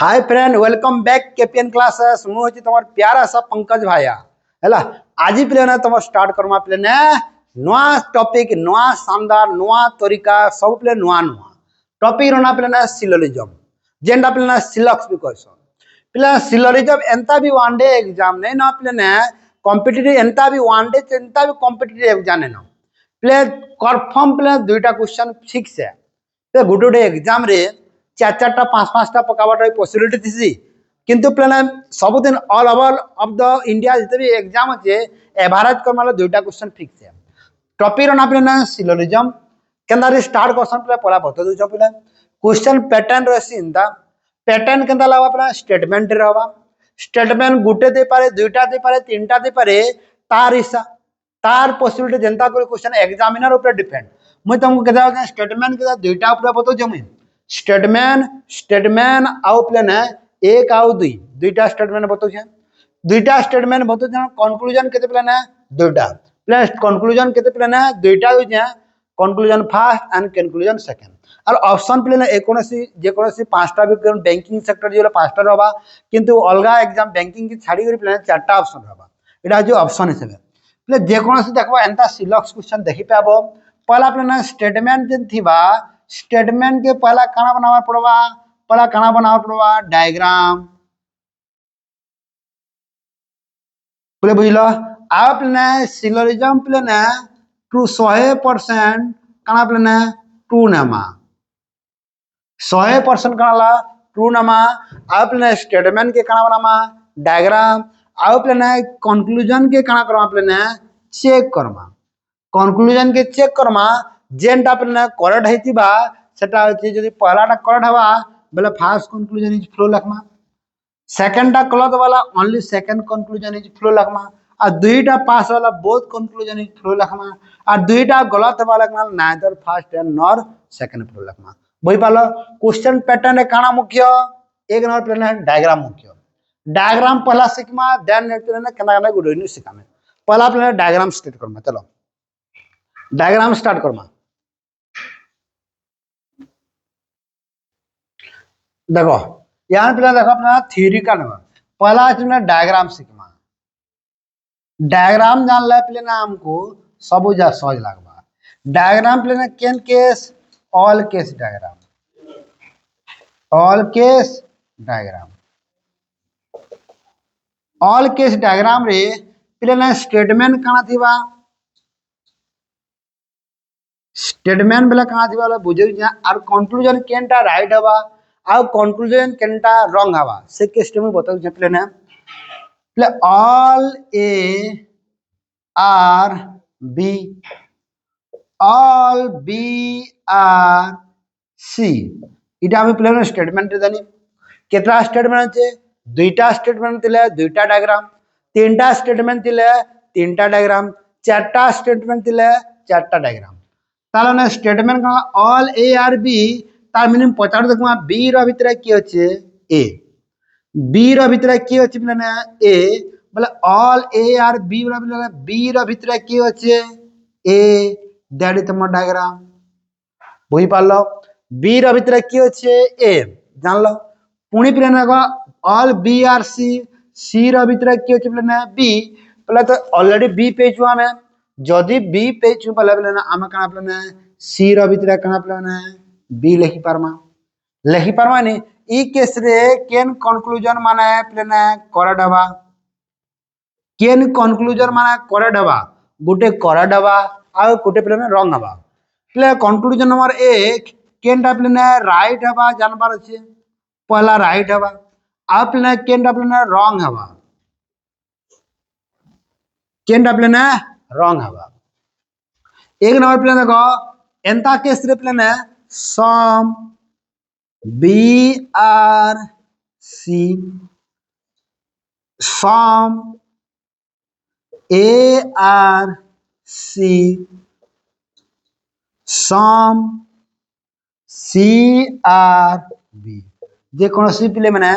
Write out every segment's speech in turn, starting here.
हाय friend welcome back KPN classes मु होची तमर प्यारा सा पंकज भाया हैला आज प्ले ना तमर स्टार्ट करमा प्ले ने नवा टॉपिक नवा शानदार नवा तरीका सब प्ले नवा नवा टॉपिक रोना प्ले ना सिलोजिज्म जेंडा प्ले ना सिलक्स भी कहसो प्ले सिलोजिज्म एंता भी वन डे एग्जाम ने ना प्ले ने कॉम्पिटिटिव एंता भी वन डे एंता भी कॉम्पिटिटिव एग्जाम ने ना प्ले कंफर्म प्ले दुईटा क्वेश्चन फिक्स है तो गुडे एग्जाम रे चार चार्टा पांच पांचटा पकाबार पॉसिबिलिटी थी किंतु प्लान सबुदिन all over of the India जिते भी एग्जाम अच्छे एवरेज कर दुईटा क्वेश्चन फिक्स है टॉपिक ना प्लान सिलोजिज्म केंदा स्टार्ट क्वेश्चन प्ले पला बता दूछ प्ले क्वेश्चन पैटर्न रही इंदा पैटर्न केंदा लगा प्लान स्टेटमेंट रे हवा स्टेटमेंट गुटे दे पारे दुईटा दे पारे तीनटा दे पारे तार हिस्सा तार पॉसिबिलिटी जनता को क्वेश्चन एग्जामिनर ऊपर डिपेंड मुझे तुमको कहता स्टेटमेंट के दुईटा ऊपर बताऊँ मुझे स्टेटमेंट स्टेटमेंट आउ प्लेन है एक आउ दुई दुईटा स्टेटमेंट बताऊँ दुईटा स्टेटमेंट बताऊँ कंक्लूजन केते प्लेन है दुईटा प्लस कंक्लूजन केते प्लेन है दुईटा होइछे conclusion first and conclusion second और ऑप्शन प्लेन एकोनोसी जेकोनोसी पांचटा भी बैंकिंग सेक्टर जो पांचटा रहबा किंतु अलगा एग्जाम बैंकिंग की छाड़ी करी प्लेन चारटा ऑप्शन रहबा एटा जो ऑप्शन हिसाब प्ले जेकोनोसी देखबा एंता सिलेक्ट क्वेश्चन देखि पाबो पहला प्लेन स्टेटमेंट जेन थिबा स्टेटमेंट के पहला काना बनावा पड़वा डायग्राम बोले बुझलो आप प्लेन सिलोजिज्म प्लेन टू 100% काना प्लेन टू नमा 100% काला टू नमा आप प्लेन स्टेटमेंट के काना बनामा डायग्राम आप प्लेन कंक्लूजन के काना करमा प्लेन चेक करमा कंक्लूजन के चेक करमा जेनटा प्लेन करेक्ट हेतिबा सेटा होची जदी पहलाटा करेक्ट हवा बेले फर्स्ट कंक्लूजन इज फ्लो लखमा सेकंडटा गलत वाला only second conclusion is follow लखमा और दुईटा पास वाला बोथ कंक्लूजन इज फ्लो लखमा और दुईटा गलत वाला neither first and nor second follow लखमा बुझ पालो क्वेश्चन पैटर्न काना मुख्य एक नंबर प्लेन है डायग्राम मुख्य डायग्राम पहला सिखमा देन प्लेन केना केना गुडोनी सिखामे पहला प्लेन डायग्राम स्टार्ट करमा चलो डायग्राम स्टार्ट करमा देखो यहाँ पे देखो अपना थ्योरी का नंबर पहला तुमने डायग्राम सीखमा डायग्राम जान ले प्लेन हमको सब जा सहज लगवा डायग्राम प्लेन केन case all case diagram all case diagram रे प्लेन स्टेटमेंट काना थिबा स्टेटमेंट बेला काना थिबा बुझे और कंक्लूजन केनटा राइट हवा आउ कंक्लूजन केनटा रॉन्ग हवा से केस में बताउ जपले ना प्ले all A are B all B are C इटा हम प्लेन स्टेटमेंट दानी केतरा स्टेटमेंट আছে दुईटा स्टेटमेंट थिले दुईटा डायग्राम तीनटा स्टेटमेंट थिले तीनटा डायग्राम चारटा स्टेटमेंट थिले चारटा डायग्राम ताले स्टेटमेंट का ऑल ए आर बी तार मीनिंग पचार देखमा बी रो भितरे की होचे ए बी रो भितरे की होचे प्लेन ए बोले ऑल ए आर बी रो प्लेन बी रो भितरे की होचे ए दैट इज तम डायग्राम बुझी पालो बी रो भितरे की होचे ए जान लो पुणी प्लेन को ऑल बी आर सी रो भितरे की होचे प्लेन बी पहले तो ऑलरेडी बी पेजु हमें जदी बी पेजु पहले प्लेन हम कना प्लेन सी रो भितरे कना प्लेन बी लिखि पारमा नि ई केस रे केन कंक्लूजन माने प्लेन करेक्ट हवा केन कंक्लूजन माने करेक्ट हवा गुटे करेक्ट हवा आ गुटे प्लेन रॉन्ग हवा प्ले कंक्लूजन नंबर 1 केनटा प्लेन राइट हवा जानबार अछि पहला राइट हवा आ प्लेन केनटा प्लेन रॉन्ग हवा केनटा प्लेन रॉन्ग हवा एक नंबर प्लेन देखो एंता केस रे प्लेन some B are C some A are C some C are B जे कोनोसी प्ले माने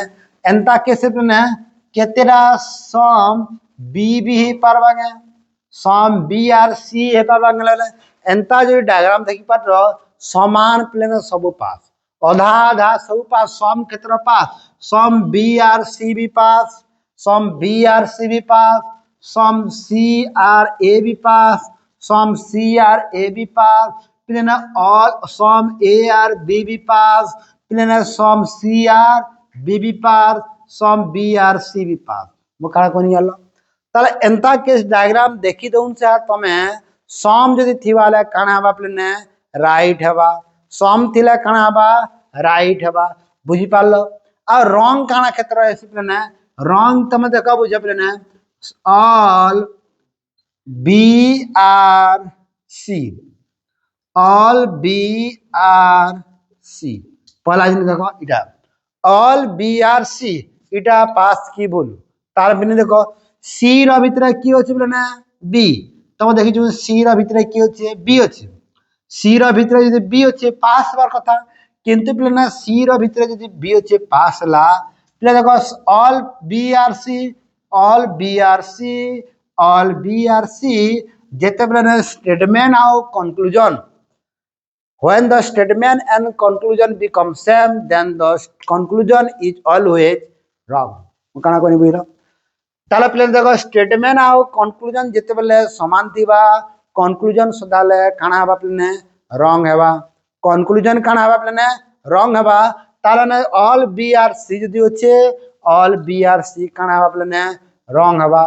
एंता केस प्लेन केतेरा सम बी भी ही पारबागे सम बी आर सी हे पारबागे एंता जो डायग्राम देखि पारो समान प्लेन सब पास अधा आधा सब पास सम क्षेत्र pass some B are C B pass some B are C B pass some C are A B pass some C are A B pass प्लेन all some A are B B pass प्लेन some C are B B pass some B are C B pass मो काला कोनी आलो ताले एंता case diagram देखि दउन से तमे सम जदि थिवाले काना हबा प्लेन राइट हबा सम थिले काना हबा राइट हबा बुझी पारलो आ रंग काना क्षेत्र है प्लेन रंग तमे देखा बुझे प्लेन all B are C all B are C पहला जिन देखो इटा ऑल बी आर सी इटा पास की बोल तार बिने देखो सी र भितर की अछि बोले ना बी तम देखि छु सी र भितर की अछि बी अछि सी र भितर जदि बी अछि पास बार कथा किंतु बोले ना सी र भितर जदि बी अछि पास ला प्ले देखो all B are C all B are C all B are C जेते बोले ना स्टेटमेंट आउ conclusion when the statement and conclusion become same then the conclusion is always wrong kana koni buira ताले प्लेन देखो statement आउ conclusion जेते बेले समान थिबा कंक्लूजन सदाले काना हबा प्लेन रॉन्ग हेबा कंक्लूजन काना हबा प्लेन रॉन्ग हेबा ताले ने ऑल बी आर सी जदि होचे ऑल बी आर सी काना हबा प्लेन रॉन्ग हेबा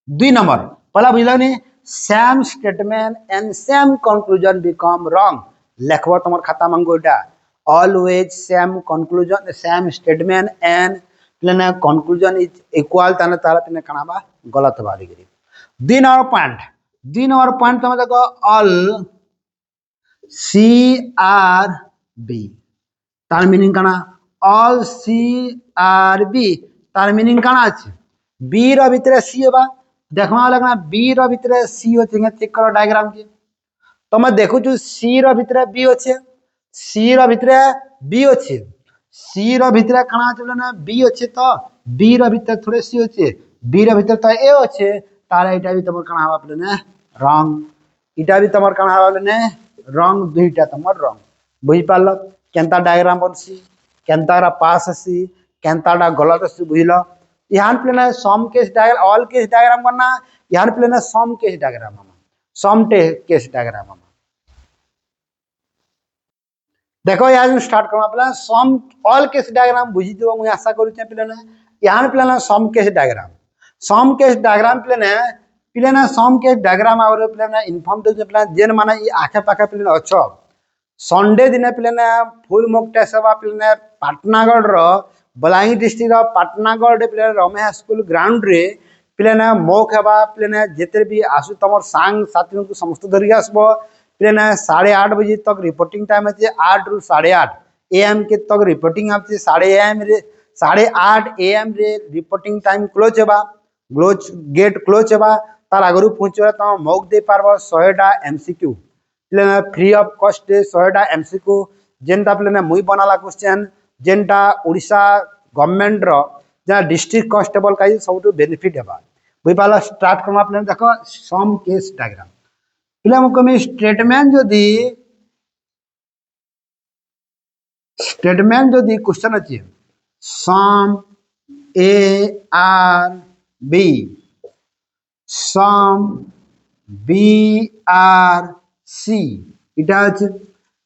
2 नंबर पहला बुझलनी same statement and same conclusion become wrong लेखबो तमर खाता मंगोटा always same conclusion same statement and प्लेन कंक्लूजन इज इक्वल ताने तारा तने कनाबा गलत बादी करी 2 नंबर पॉइंट तमे देखो ऑल सी आर बी तार मीनिंग काना ऑल सी आर बी तार मीनिंग काना अछि बी रो भितरे सी हेबा देखमा लगना बी रो भितरे सी होचे चेक करो डायग्राम के तमे देखु छु सी रो भितरे बी होचे सी रो भितरे बी होचे सी रो भितरे काना चले ना बी होचे तो बी रो भितरे थोड़े सी होचे बी रो भितरे तो ए होचे तारे इटा भी तमर काना हवा प्लेन रॉन्ग इटा भी तमर काना हवा प्लेन रॉन्ग दुईटा तमर रॉन्ग बुझी पारलो केनता डायग्राम बनसी केनता रा पास आसी केनता डा गलत आसी बुझिलो यान प्लेन some case diagram all case diagram करना यान प्लेन some case diagram some case diagram देखो यार स्टार्ट करमा प्लान सम ऑल केस डायग्राम बुझी दिबो मु आशा करू छै प्लेन यान प्लेन सम केस डायग्राम प्लेन सम केस डायग्राम और प्लेन इन्फॉर्म दे प्लेन जेन माने ई आखे पाखे प्लेन अछो संडे दिन प्लेन फुल मॉक टेस्ट हवा प्लेन पाटनागढ़ रो बलांगी डिस्ट्रिक्ट रो पाटनागढ़ प्लेन रमेश स्कूल ग्राउंड रे प्लेन मॉक हवा प्लेन जेते भी आसु तमर सांग साथी को समस्त धरि आसबो प्लेन 8:30 बजे तक रिपोर्टिंग टाइम है 8 रू 8:30 AM के तक रिपोर्टिंग आपसे 8:30 AM रे रिपोर्टिंग टाइम क्लोज हेबा गेट क्लोज हेबा तार आगरु पहुंचबा त मौक दे पारबो 100टा MCQ प्लेन फ्री ऑफ कॉस्ट 100टा MCQ जेनटा प्लेन मुई बनाला क्वेश्चन जेनटा ओडिशा गवर्नमेंट रो जा डिस्ट्रिक्ट कांस्टेबल का सबटु बेनिफिट हेबा बुई पाला स्टार्ट करमा प्लेन देखो सम केस डायग्राम प्ले स्टेटमेंट जो क्वेश्चन अच्छे some A are B some B are C इटा अच्छे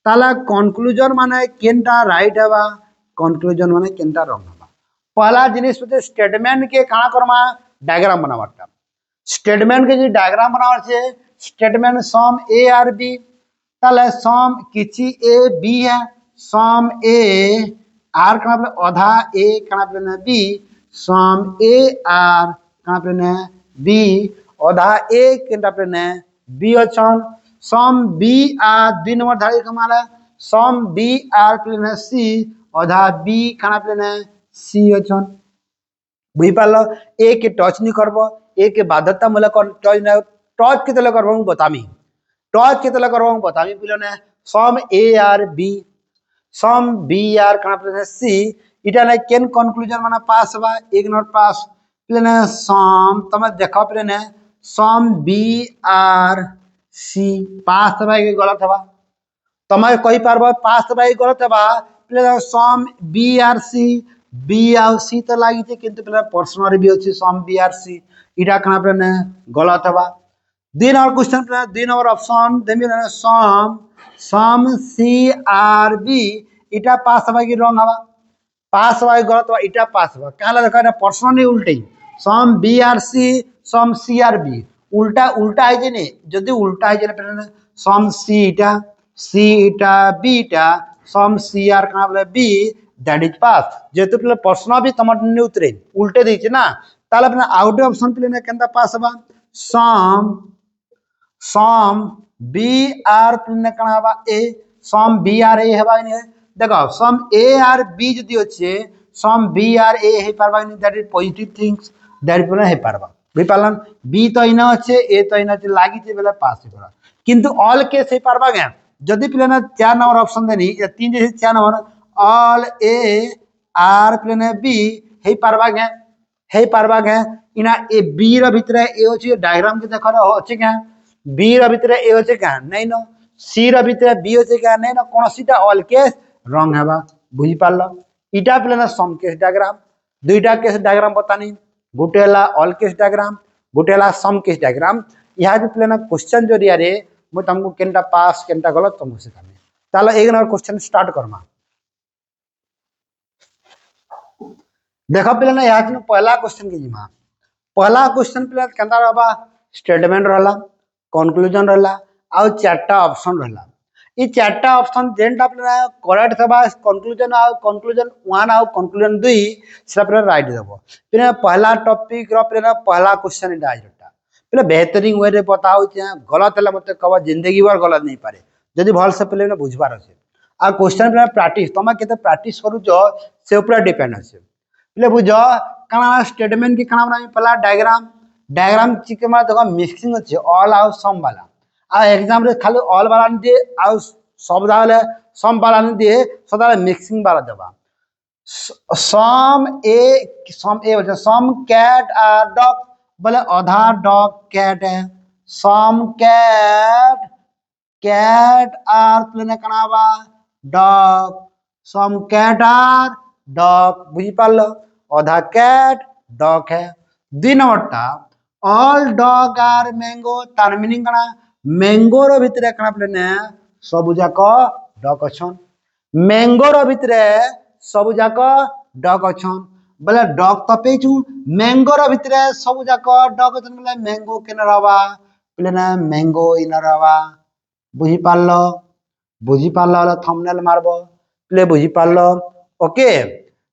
ताला कंक्लूजन माने केनटा राइट हवा कंक्लूजन माने केनटा रॉन्ग हवा पहला जिनिस होते स्टेटमेंट के काना करमा डायग्राम बनावटा स्टेटमेंट के जे डायग्राम बनावर छे statement some A are B ताले सम किछि ए बी है सम ए आर कना प्ले आधा ए कना प्ले बी सम ए आर कना प्ले बी आधा ए कना प्ले बी अछन सम बी आर 2 नंबर धारी कमाला सम बी आर प्ले सी आधा बी कना प्ले सी अछन बुझी पालो ए के टच नहीं करबो ए के बाध्यतामूलक टच न टच केतले करबो बतामी टच केतले करबो बतामी पिलने some A are B some B are कना प्लेन सी इटा ने केन कंक्लूजन माने पास बा एक नंबर पास प्लेन सम तमे देखो प्लेन some B are C pass बा के गलत बा तमे कहि पारबो पास बा के गलत बा प्ले some B are C B आउ सी तो लगी किंतु प्ले प्रश्न रे भी अछि सम बी आर सी इटा कना प्ले गलत हवा 2 नंबर क्वेश्चन प्ले 2 नंबर ऑप्शन देमी सम सी आर बी इटा पास हवा कि रंग हवा पास हवा गलत हवा इटा पास हवा काला देखा ना प्रश्न नहीं उल्टे सम B are C some C are B उल्टा उल्टा है जे नहीं जदी उल्टा है जे प्ले सम सी इटा बी इटा सम सी आर कना बोले बी दैट इज पास जेतु प्ले प्रश्न भी तमर ने उतरे उल्टे दैछि ना ताले अपना आउट ऑप्शन प्ले ने केनता पास हवा सम बी आर प्ले कना हवा ए सम बी आर ए हवा नहीं देखो सम ए आर बी जदी होचे सम बी आर ए हे पारबा नहीं that is positive things that प्ले हे पारबा बुझ पालन बी तो इना अच्छे ए तो इना अच्छे लागी थे बेला पास ही पड़ा किंतु ऑल केस ही पारबा गया जदि प्ले ना 4 नंबर ऑप्शन देनी या 3 जैसे 4 number all A are play ने बी हे पारबा गया इना ए बी र भीतर ए होची डायग्राम के देखो होची क्या बी र भीतर ए होची क्या नहीं नो सी र भीतर बी होची क्या नहीं नो कोनोसीटा ऑल केस रंग हेबा बुझी पारलो इटा प्ले ना सम केस डायग्राम दुईटा केस डायग्राम बतानी गोटेला ऑल केस डायग्राम गोटेला सम केस डायग्राम यहाँ जो प्ले ना क्वेश्चन जो रिया रे मु तुमको केनटा पास केनटा गलत तुमको सिखामे ताला एक नंबर क्वेश्चन स्टार्ट करमा देखो प्ले ना यहाँ जो पहला क्वेश्चन के जिमा पहला क्वेश्चन प्ले केनता रहबा स्टेटमेंट रहला कंक्लूजन रहला आ चारटा ऑप्शन रहला ई चारटा ऑप्शन जेनटा प्ले करेक्ट थबा कंक्लूजन 1 आ कंक्लूजन 2 सेटा प्ले राइट देबो प्ले पहला टॉपिक रो प्ले पहला क्वेश्चन इटा आइटा प्ले बेहतरीन वे रे बताउ छ गलत हला मते कहबा जिंदगी भर गलत नहीं पारे जदी भल से प्ले ने बुझबार আছে आ क्वेश्चन प्ले प्रैक्टिस तमा केते प्रैक्टिस करू जो से ऊपर डिपेंड আছে प्ले बुझो काना स्टेटमेंट के काना बनाई पहला डायग्राम चिके मा देखो मिक्सिंग আছে ऑल आउ सम वाला आ एग्जाम रे खाली ऑल वाला नहीं दे आ सब वाला सम वाला नहीं दे सदा मिक्सिंग वाला देबा सम ए बोलते सम कैट आ डॉग बोले आधा डॉग कैट है सम कैट आर प्ले कनावा dog some cat are dog बुझी पारलो आधा कैट डॉग है 2 नंबरटा ऑल डॉग आर मैंगो तार मीनिंग कना मैंगो रो भितरे कना प्ले सब जाक डॉग अछन मैंगो रो भितरे सब जाक डॉग अछन बोले डॉग तो पेचू मैंगो रो भितरे सब जाक डॉग अछन बोले मैंगो केन रहबा प्ले ना मैंगो इन रहबा बुझी पारलो थंबनेल मारबो प्ले बुझी पारलो ओके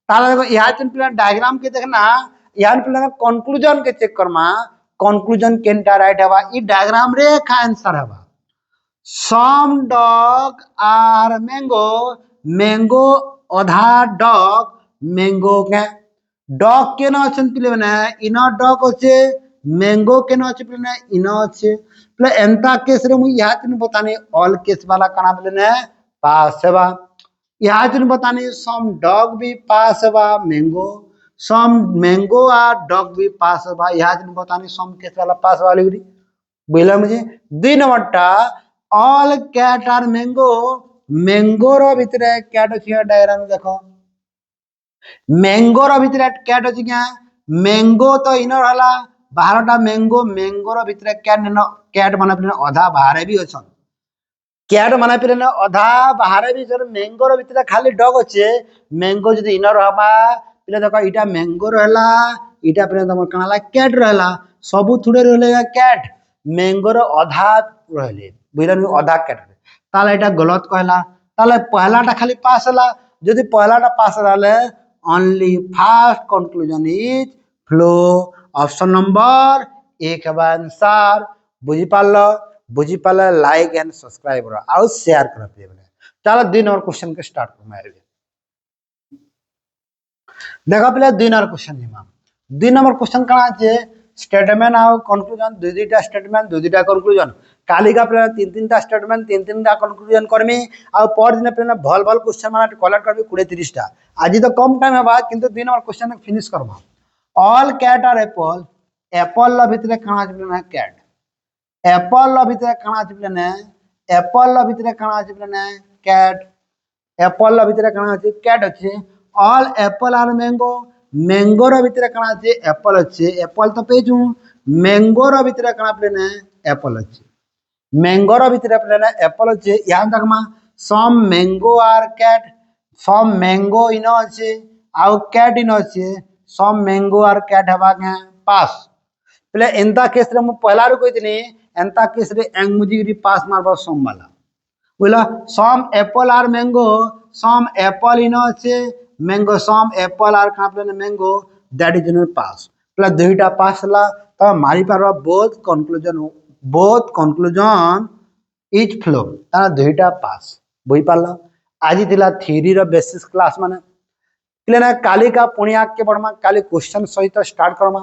ताला देखो यहाँ प्ले डायग्राम के देखना यहाँ प्ले कंक्लूजन के चेक करमा कंक्लूजन केनटा राइट हवा ई डायग्राम रे का आंसर हवा सम डॉग आर मैंगो आधा डॉग मैंगो के डॉग के ना अछन प्ले ना इना डॉग होचे मैंगो के ना अछि प्ले इना अछि प्ले एंता केस रे मु यहाँ तिन बताने ऑल केस वाला काना प्ले ने पास हेबा यहाँ तिन बताने सम डॉग भी पास हेबा mango some mango are dog भी पास हेबा यहाँ तिन बताने सम केस वाला पास वाली गुरी बुझला मुझे 2 नंबरटा ऑल कैट आर मैंगो रो भितरे कैट अछि डायग्राम देखो मैंगो रो भितरे कैट अछि क्या मैंगो तो इनो रहला 12टा मैंगो रो भितरे कैट माने प्ले आधा बाहर भी अछन कैट माने प्ले आधा बाहर भी सर मैंगो रो भितरे खाली डॉग अछि मैंगो जदी इनो रहबा प्ले देखो इटा मैंगो रहला इटा प्ले तमर कनाला कैट रहला सबु थुडे रहले कैट मैंगो रो आधा रहले बुझलन आधा कैट ताले इटा गलत कहला ताले पहलाटा खाली पास हला जदी पहलाटा पास रहले only first conclusion is flow option number 1 है आंसर बुझी पारलो लाइक एंड सब्सक्राइब करो आउ शेयर करो प्लीज चलो 2 नंबर क्वेश्चन के स्टार्ट करना है देखो पहले 2 नंबर क्वेश्चन जिमा 2 नंबर क्वेश्चन कना छै स्टेटमेंट आउ कंक्लूजन दुईटा स्टेटमेंट दुईटा कंक्लूजन कालिका प्ले 3-3टा स्टेटमेंट 3-3टा कंक्लूजन करमी आ पर दिन प्ले भल क्वेश्चन माने कलेक्ट करबी 20-30टा आज तो कम टाइम हेबा किंतु 2 नंबर क्वेश्चन फिनिश करबा ऑल कैट आर एप्पल ला भितरे काना छै प्ले कैट एप्पल ला भितरे काना छै प्ले एप्पल ला भितरे काना छै प्ले कैट एप्पल भितर कण अच्छे कैट अच्छे ऑल एप्पल आर मैंगो मैंगोर भितर कण अच्छे एप्पल अच्छे एप्पल तो पेजू मैंगोर भितर कण प्लेन एप्पल अच्छे मैंगोर भितर प्लेन एप्पल अच्छे यहाँ तक some mango are cat some mango इन अच्छे आउ कैट इन अच्छे सम मैंगो आर कैट हवा के पास पहले एंता केस रे मु पहला रो कहितनी एंता केस रे एंग मुजी पास मारबा सम वाला बोला some apple are mango some apple इन अच्छे मैंगो सम एप्पल आर का प्लेन mango that is in pass plus दुईटा पास ला तो मारी पारबा बोथ कंक्लूजन इज फ्लो ताना दुईटा पास बुझी पारला आज थिला थ्योरी रो बेसिस क्लास माने क्लियर काली का पुणी आगे बढ़मा काली क्वेश्चन सहित स्टार्ट करमा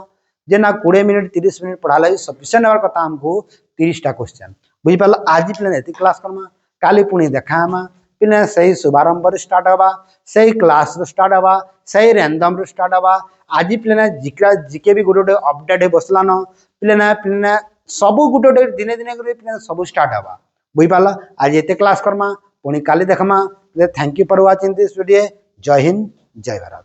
जे ना 20 मिनट 30 मिनट पढ़ा लगी सफिशिएंट हमार कथा हमको 30टा क्वेश्चन बुझी पारला आज प्लेन एती क्लास करमा काली पुणी देखामा पिने सही शुभारंभ स्टार्ट हवा सही क्लास स्टार्ट हवा सही रैंडम स्टार्ट हवा आज प्लेन जिका जिके भी गोटे अपडेट है बसलान प्लेन प्लेन सब गोटे दिने दिने प्लेन सब स्टार्ट हवा बुझी पारला आज एते क्लास करमा पुणी काली देखमा thank you for watching this video जय हिंद जय भारत।